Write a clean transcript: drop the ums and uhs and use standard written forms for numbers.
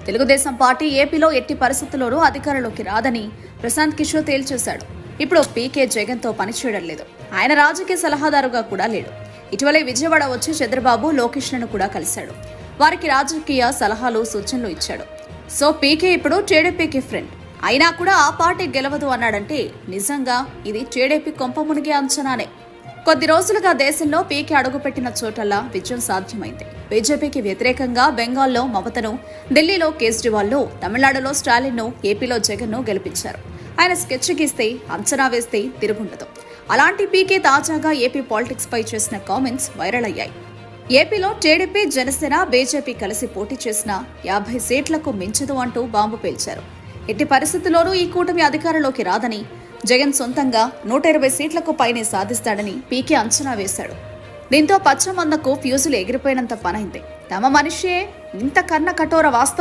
Telugu Desam party ఏపీలో ఎట్టి పరిస్థితుల్లోనూ అధికారంలోకి రాదని ప్రశాంత్ కిషోర్ తేల్చేశాడు. ఇప్పుడు పీకే జగన్తో పనిచేయడం లేదు. ఆయన రాజకీయ సలహాదారుగా కూడా లేడు. ఇటీవలే విజయవాడ వచ్చి చంద్రబాబు లోకేష్లను కూడా కలిశాడు. వారికి రాజకీయ సలహాలు సూచనలు ఇచ్చాడు. సో పీకే ఇప్పుడు టీడీపీకి ఫ్రెండ్ అయినా కూడా ఆ పార్టీ గెలవదు అన్నాడంటే నిజంగా ఇది టీడీపీ కొంప మునిగే అంచనానే. కొద్ది రోజులుగా దేశంలో పీకే అడుగుపెట్టిన చోటల్లా విజయం సాధ్యమైంది. బీజేపీకి వ్యతిరేకంగా బెంగాల్లో మమతను, ఢిల్లీలో కేజ్రీవాల్ను, తమిళనాడులో స్టాలిన్ను, ఏపీలో జగన్ను గెలిపించారు. ఆయన స్కెచ్ గీస్తే, అంచనా వేస్తే తిరుగుండదు. అలాంటి పీకే తాజాగా ఏపీ పాలిటిక్స్ పై చేసిన కామెంట్స్ వైరల్ అయ్యాయి. ఏపీలో టీడీపీ, జనసేన, బీజేపీ కలిసి పోటీ చేసిన 50 సీట్లకు మించదు అంటూ బాంబు పేల్చారు. ఎట్టి పరిస్థితుల్లోనూ ఈ కూటమి అధికారంలోకి రాదని, జగన్ సొంతంగా 120 సీట్లకు పైనే సాధిస్తాడని పీకే అంచనా వేశాడు. దీంతో పచ్చమందకు ఫ్యూజులు ఎగిరిపోయినంత పనైంది. తమ మనిషే ఇంత కన్న కఠోర వాస్తవం